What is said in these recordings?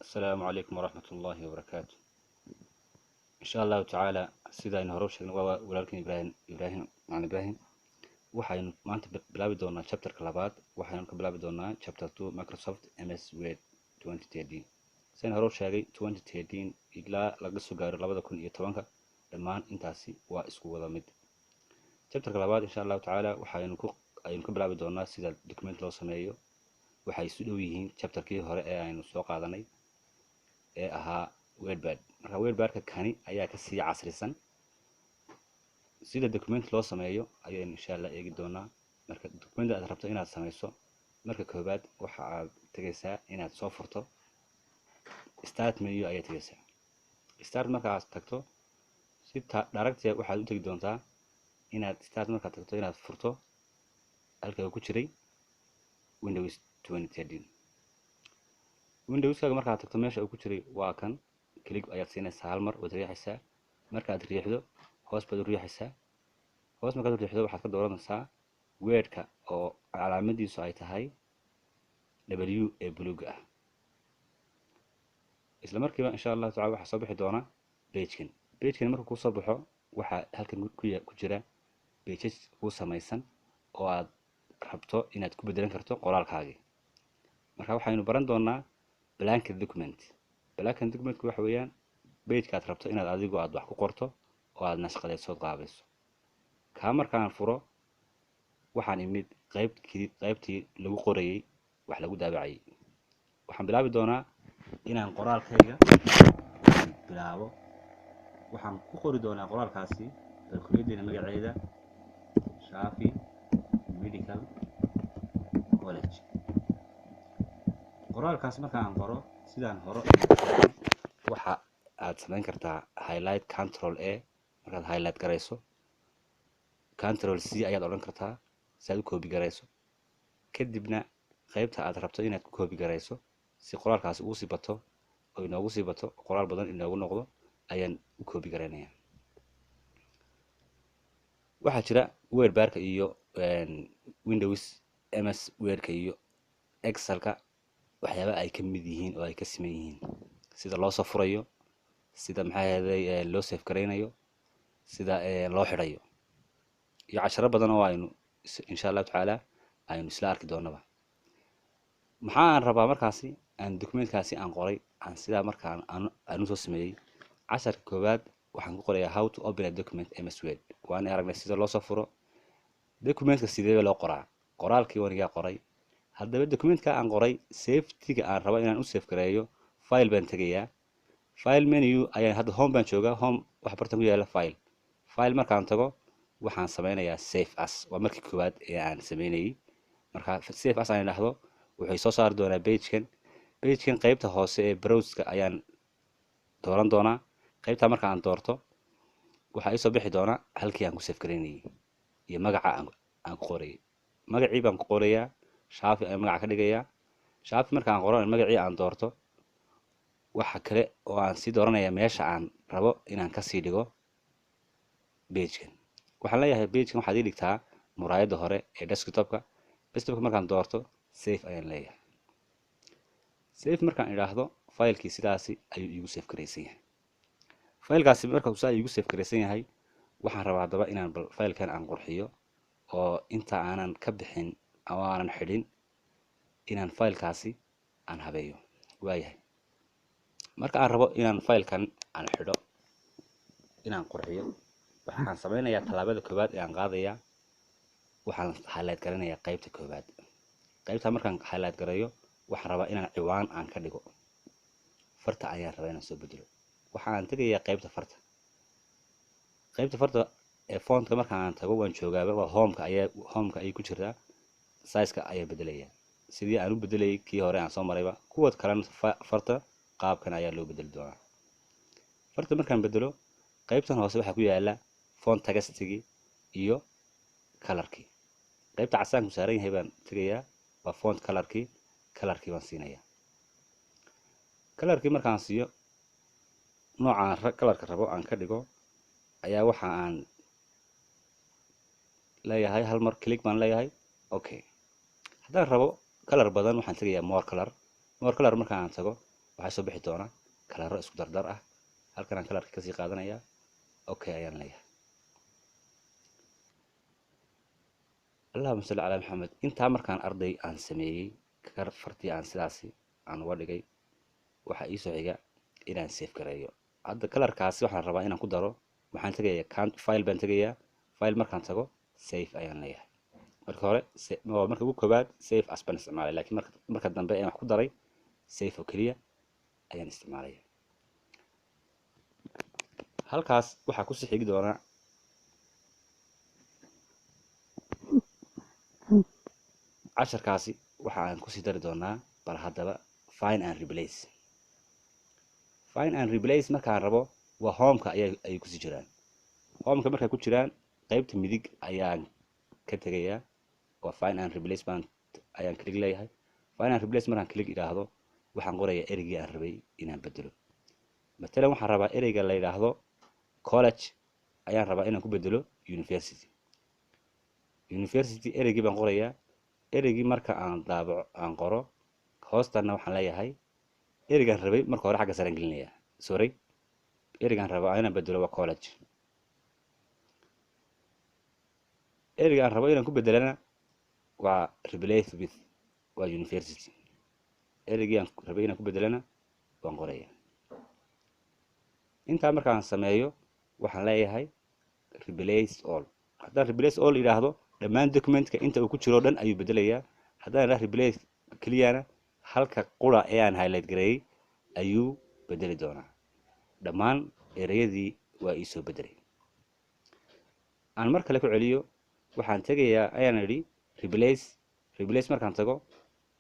السلام عليكم ورحمة الله وبركاته. إن شاء الله تعالى سيدا إن هروب شكل ولكن إبراهيم عن إبراهيم waxaynu maanta bilaabi doonaa chapterka labaad waxaynu ka bilaabi doonaa chapter 2 Microsoft MS Word 2013 saan hore sheegay 2013 ilaa laga soo gaaro 2010 dhammaan intaasi waa isku wada mid chapterka labaad insha Allah taala waxaynu ka bilaabi doonaa sida document loo sameeyo waxay isu dhow yihiin chapterkii hore ee aynu soo qaadanay ee ahaa Wordpad marka Wordpad-ka kani ayaa ka sii casrisan sida document loo sameeyo ayaan insha Allah eegi doonaa marka document aad rabto inaad sameyso marka koobaad waxa aad tagaysaa inaad soo furto start menu ayaad tagaysaa start marka aad tagto si direct waxaad u tagi doontaa inaad start marka tagto inaad furto halka uu ku jiray Windows 2013 Windows-ka marka aad tagto meesha uu ku jiray waa kan click ayaad siinaysaa hal mar waad riixaysaa marka aad riixdo hoos baad u riixaysaa hoos markaad u riixdo waxaad ka dooranaysaa Word-ka oo calaamadiisu ay tahay W ee buluuga ah isla markiiba insha Allah taala waxa soo bixi doona page-kan markuu ku soo baxo waxa halkan ku jira pages ku samaysan oo aad rabto inaad ku bedelan karto qoraalkaaga marka waxaynu baran doonaa blank document waxa weeyaan page-ka aad rabto inaad adigu aad wax ku qorto oo aad nashqadeyso qaabayso ka markaan furo waxaan imid qaybtii lagu qorayay wax lagu daabacay waxaan bilaabi doonaa inaan qoraalkayga bilaabo waxaan ku qori doonaa qoraalkaasi kulliyadda magaceeda Shafi Medical College qoraalkaas markaan qoro sidaan hore waxa aad sameyn kartaa highlight control A markaad highlight gareyso control C ayaad oran kartaa si aad u copy gareyso kadibna qaybta aad rabto inaad ku copy gareyso si qoraalkaas uu si bato oo inoogu sii bato qoraal badan inoogu noqdo ayaan u copy gareynayaa waxa jira Wordpad-ka iyo Windows MS Word-ka iyo Excel-ka waxyaabo ay ka mid yihiin oo ay ka siman yihiin sida loo soo furayo sida maxay loo save gareynayo sida loo xirayo iyo casharo badan oo aynu insha Allah taala aynu isla arki doonaba maxaan rabaa markaasi aan document-kaasi aan qoray aan sida markaan aan soo sameeyay casharka koobaad waxaan ku qorayaa how to open a document MS Word waan aragnay sida loo soo furo document-ka sidee loo qoraa qoraalkii waniga qoray haddaba document-ka aan qoray safety-ga aan rabo inaan u save gareeyo file baan tagayaa file menu ayaan hadda home baan joogaa home wax bartan ku yaala file markaan tago waxaan sameynayaa save as waa markii koobaad ee aan sameynayay marka save as aan dhahdo wuxuu soo saari doonaa page-kan qaybta hoose ee browse-ka ayaan dooran doonaa qaybta marka aan doorto waxa ay soo bixi doona halkii aan ku save gareynayay iyo magaca aan ku qoray magacii baan ku qorayaa Shafi ay magac ka dhigayaa Shafi marka aan qoro magacii aan doorto waxa kale oo aan si dooranayaa meesha aan rabo inaan ka sii dhigo page-kan waxaan leeyahay page-kan waxaad ii dhigtaa muraayada hore ee desktop-ka markaan doorto save ayaan leeyahay save markaan idhaahdo file-kii sidaasi ayuu igu save gareysan yahay file-kaasi marka uu igu save gareysan yahay waxaan rabaa hadaba inaan file-kan aan qurxiyo oo inta aanan ka bixin ama aanan xidhin inaan file-kaasi aan habeeyo waayahay marka aan rabo inaan file-kan aan xidho inaan qurxiyo waxaan sameynayaa talaabada koobaad ee aan qaadayaa waxaan highlight garanayaa qaybta koobaad qaybta markaan highlight gareeyo waxaan rabaa inaan ciwaan aan ka dhigo farta ayaan rabaa inaan soo bedelo waxaan tagayaa qaybta farta ee font-ka markaan aan tago waan joogaaba waa home-ka ay ku jirtaa size-ka ayaa bedelaya sidii aan u bedelay kii hore aan soo marayba kuwad kalena farta qaabkan ayaa loo bedeli doonaa farta markaan bedelo qaybtan hoose waxa ku yaala font text-gii iyo color-kii qaybta casaan ku saaran yahay baan tagayaa waa font color-kii baan siinayaa color-kii markaan siiyo noocaan color-ka rabo aan ka dhigo ayaa waxa aan leeyahay hal mar click baan leeyahay okay haddaan rabo color badan waxaan tagayaa more color markaan tago waxaa soo bixi doona kalaro isku dardar ah. halkan aan kalarka kasii qaadanaya, okay ayaan leeyahay. allahuma salli calaa maxamed. intaa markaan arday aan sameeyey fartii aan sidaasi aan uga dhigay, waxaa iisoo xiga inaan save gareeyo. hadda kalarkaasi waxaan rabaa inaan ku daro. waxaan tegayaa file baan tegayaa. file markaan tago save ayaan leeyahay. marka hore marka ugu koobaad save as baan isticmaalay, laakiin marka dambe aan wax ku daray save oo keliya ayaan isticmaalaya. halkaas waxaa kusii xigi doonaa casharkaasi waxa aan kusii dari doonaa. bal haddaba find and replace. find and replace markaan rabo waa homeka ayay kusii jiraan. homeka markay ku jiraan qaybta midig ayaan ka tegayaa. waa find and replace ayaan click leeyahay. find and replace markaan click idhaahdo waxaan qorayaa ereygii aan rabay inaan bedelo. matalan waxaan rabaa ereyga la yidhaahdo college ayaan rabaa inaan ku bedelo university. university ereygii baan qorayaa. ereygii marka aan daabaco aan qoro hoostana waxaan leeyahay ereygaan rabay marka hore xagga saraan gelinayaa. sorry, ereygaan rabaa inaan bedelo waa college. ereyga aan rabo inaan ku bedelana waa replace with, waa university. ereygii aan rabay inaan ku bedelana waan qoraya. intaa markaan sameeyo waxaan leeyahay replace all. haddaan replace all idhaahdo dhammaan documentka inta uu ku jiro dhan ayuu bedelayaa. haddaan idhaah replace keliyana halka qura ee aan highlight gareeyey ayuu bedeli doonaa. dhammaan ereyadii waa iisoo bedelay. aan mar kale ku celiyo. waxaan tegayaa ayaan idhi replace markaan tago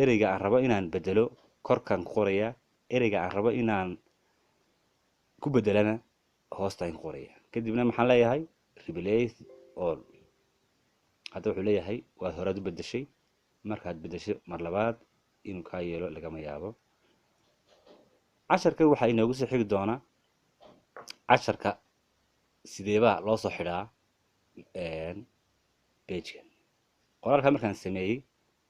ereyga aan rabo inaan bedelo korkaan ku qorayaa. ereyga aan rabo inaan ku bedelana hoostaan ku qorayaa. kadibna maxaan leeyahay replace all. hadda wuxuu leeyahay waad horaad u bedeshay. markaad bedesho mar labaad inuu kaa yeelo lagama yaabo. casharka waxaa inoogu soo xigi doonaa casharka sideebaa loo soo xidhaa pageka. qoraalka markaan sameeyey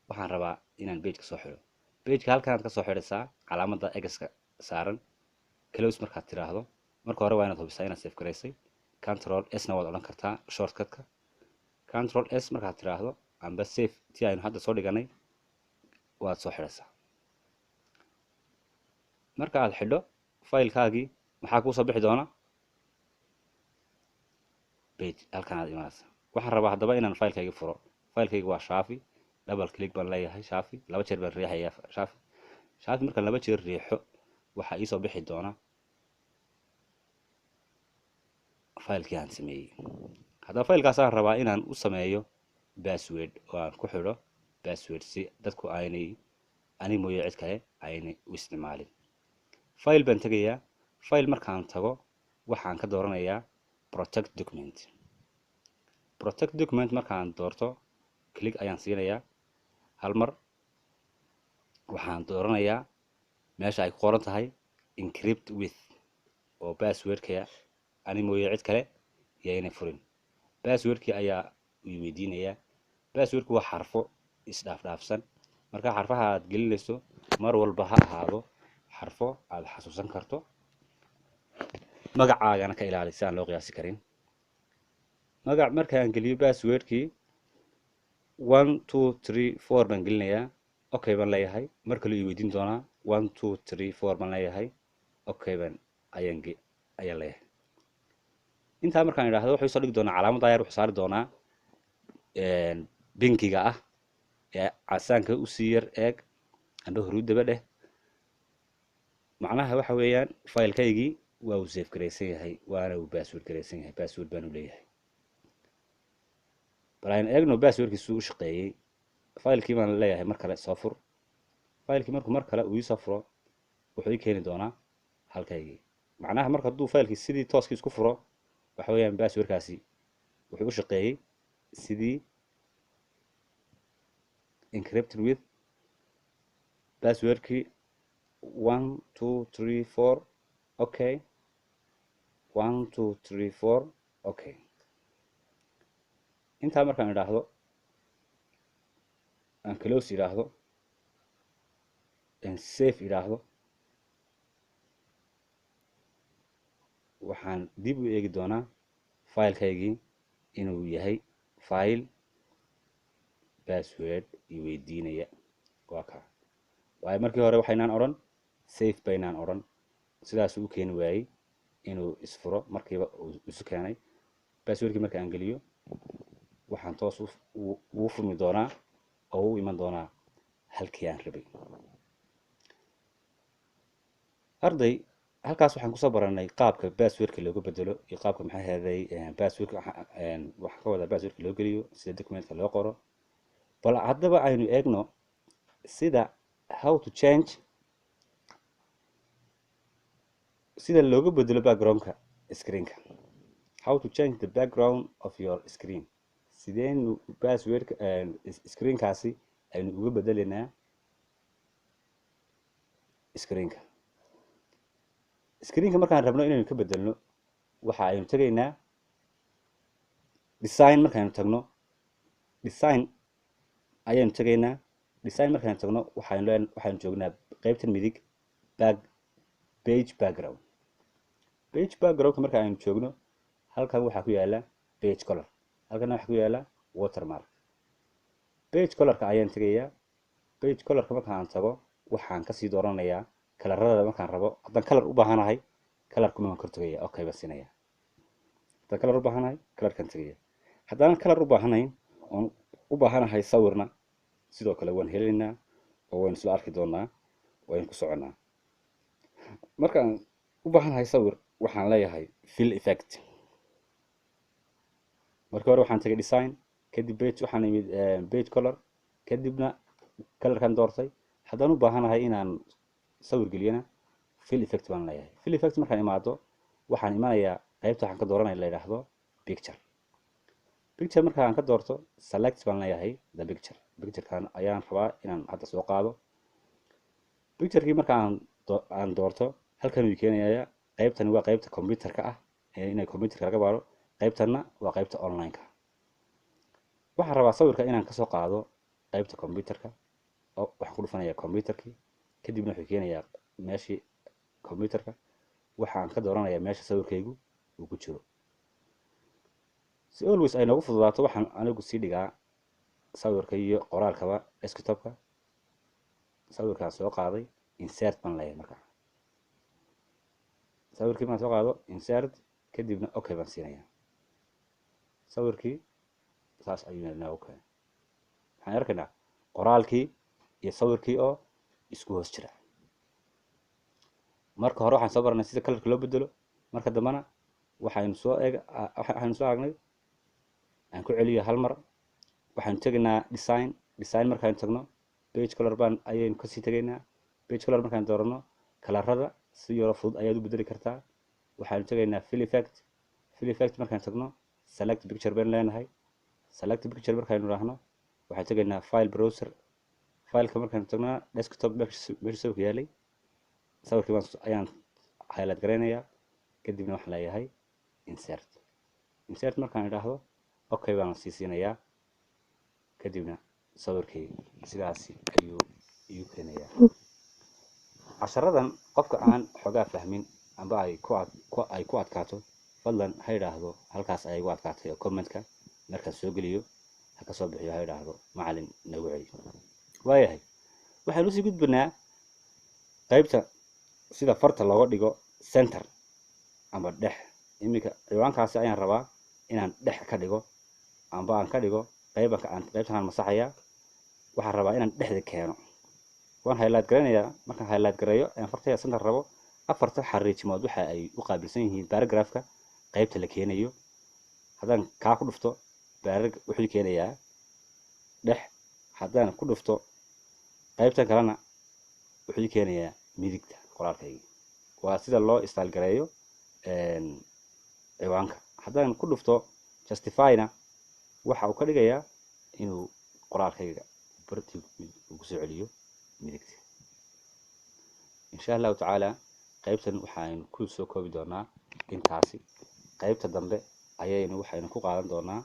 waxaan rabaa inaan pageka soo xidho. pageka halkanaad ka soo xidhaysaa calaamadda egaska saaran. close markaad tiraahdo marka hore waa inaad hubisaa inaad save garaysay. control s na waad odhan kartaa shortcutka. control s markaad tiraahdo amba save tii aynu hadda soo dhiganay waad soo xidhaysaa. marka aad xidho faylkaagii maxaa kuu soo bixi doona page. halkan aad imaanaysa. waxaan rabaa haddaba inaan faylkayga furo. faylkayga waa shaafi. double click baan leeyahay shaafi. 2 jeer baan riixayaa shaafi. shaafi markaan 2 jeer riixo waxaa iisoo bixi doona faylkii aan sameeyey. haddaba faylkaasaan rabaa inaan u sameeyo password oo aan ku xidho password si dadku ani mooye cid kale aynay u isticmaalin. file baan tegayaa. file markaan tago waxaan ka dooranayaa protect document. protect document markaan doorto click ayaan siinayaa. hal mar waxaan dooranayaa meesha ay ku qoran tahay encrypt with oo passwordka ani mooye cid kale yaynay furin. passwordkii ayaa uu weydiinayaa. passwordku waa xarfo isdhaafdhaafsan. marka xarfaha aad gelinayso mar walba ha ahaado xarfo aad xasuusan karto. magacaagana ka ilaali si aan loo qiyaasi karin. magac markaan geliyo passwordkii 1 2 3 4 baan gelinayaa. okay baan leeyahay. mar kale uu weydiin doonaa 1 2 3 4 baan leeyahay. okay baan ayaan leeyahay. intaa markaan idhaahdo wuxuu soo dhigi doonaa calaamadda ayar wuxuu saari doonaa binkiga ah ee casaanka u sii yar eeg amba huruudaba dheh. macnaha waxa weeyaan faylkaygii waa uu save garaysan yahay waana uu password garaysan yahay. password baan u leeyahay. bal aynu eegno passwordkiisu u shaqeeyey. faylkii baan leeyahay mar kale soo fur. faylkii markuu mar kale uu ii soo furo wuxuu ii keeni doonaa halkaygii. macnaha marka hadduu faylkii sidii tooskii isku furo waxa weeyaan passwordkaasi wuxuu u shaqeeyey sidii encrypted with passwordkii 1 2 3 4 okay 1 2 3 4 okay. intaa markaan idhaahdo aan close idhaahdo aan save idhaahdo waxaan dib u eegi doonaa faylkaygii inuu yahay file password i weydiinaya. waa kaa waayo markii hore waxaynaan odhan safe baynaan odhan, sidaasuu u keeni waayey inuu isfuro. markiiba uu isu keenay passwordkii. marka aan geliyo waxaan toos ugu furmi doonaa oo u iman doonaa halkii aan rabay. arday, halkaas waxaan kusoo baranay qaabka passwordka looga bedelo iyo qaabka maxay ahaday passwordka waxaan ka wadaa passwordka loo geliyo, sida documentka loo qoro. bal haddaba aynu eegno sida how to change, sida looga bedelo backgroundka screenka. how to change the background of your screen. sideynu passwordka screenkaasi aynu uga bedelaynaa screenka. screenka markaan rabno inaynu ka bedelno waxa aynu tegaynaa design. markaaynu tagno design ayaynu tegaynaa. design markaaynu tagno waxaynu joognaa qaybtan midig page background. page backgroundka marka aynu joogno halkan waxaa ku yaala page color, halkan waxaa ku yaala watermark. page colorka ayaan tegayaa. page colorka markaan tago waxaan kasii dooranayaa kalarada markaan rabo. haddaan kalar u baahanahay kalarku waan kor tagayaa, okay baan siinayaa. haddaan kalar u baahanahay kalarkan tagayaa. haddaan kalar u baahanayn oon u baahanahay sawirna sidoo kale waan helaynaa oo waynu isla arki doonaa, waynu ku soconaa. markaan u baahanahay sawir waxaan leeyahay fill effect. marka hore waxaan tagay design, kadib page, waxaan imid page color, kadibna kalarkan doortay. haddaan u baahanahay inaan sawir geliyana fill effect baan leeyahay. fill effect markaan imaado waxaan imanayaa qaybta waxaan ka dooranaya la yidhaahdo picture. picture markaan ka doorto select baan leeyahay the picture. picturekan ayaan rabaa inaan hadda soo qaado. picturekii markaan aan doorto halkan uu keenayaa. qaybtani waa qaybta computerka ah, inay computerka laga baaro. qaybtana waa qaybta online-ka. waxaan rabaa sawirka inaan kasoo qaado qaybta computerka oo waxaan ku dhufanayaa computerkii, kadibna wuxuu keenayaa meeshii computerka. waxaan ka dooranayaa meesha sawirkaygu uu ku jiro. si always ay noogu fududaato waxaan anigu sii dhigaa sawirka iyo qoraalkaba desktopka. sawirkaan soo qaaday insert baan leeyahay. markaa sawirkii baan soo qaado insert, kadibna okay baan siinayaa. sawirkii saas ayuu inoo okay. waxaan arkaynaa qoraalkii iyo sawirkii oo isku hoos jira. marka hore waxaan soo baranay sida kalarka loo bedelo. marka dambana waxaynu soo aragnay aan ku celiyo hal mar. waxaanu tegaynaa design. design markaanu tagno page color baan ayaynu kasii tegaynaa. page color markaan doorano kalarada si yaro fudud ayaad u bedeli kartaa. waxaanu tegaynaa fill effect. fill effect markaan tagno select picture baan leenahay. select picture markaanu raahno waxaan tegaynaa file browser. fileka markaan tagno desktop meesha sawirka yaalay sawirkii ayaan highlight garaynayaa, kadibna waxaan leeyahay insert. insert markaan idhaahdo okay baan sii siinayaa, kadibna sawirkii sidaasi ayuu igu keenayaa. casharadan qofka aan xogaa fahmin amba ay ku adkaato fadlan ha idhaahdo halkaas ay igu adkaatay oo commentka markaan soo geliyo ha ka soo bixiyo, ha idhaahdo macalin nagu celi. waayahay, waxaan usii gudbanaa qaybta sida farta looga dhigo center amba dhex. iminka ciwaankaasi ayaan rabaa inaan dhex ka dhigo amba aan ka dhigo qaybtan aan masaxayaa. waxaan rabaa inaan dhexda keeno. waan highlight garaynayaa. markaan highlight gareeyo ayaan fartaya center rabo. afarta xariijimood waxa ay u qaabilsan yihiin paragraphka qaybta la keenayo. haddaan kaa ku dhufto wuxuu keenayaa dhex. haddaan ku dhufto qaybtan kalena wuxuu keenayaa midigta qoraalkayga. waa sida loo install gareeyo ciwaanka. haddaan ku dhufto justifyna waxa uu ka dhigayaa inuu qoraalkayga bartii uu ku soo celiyo midigta. insha allahu tacaala qaybtan waxaynu ku soo koobi doonaa intaasi. qaybta dambe waxaynu ku qaadan doonaa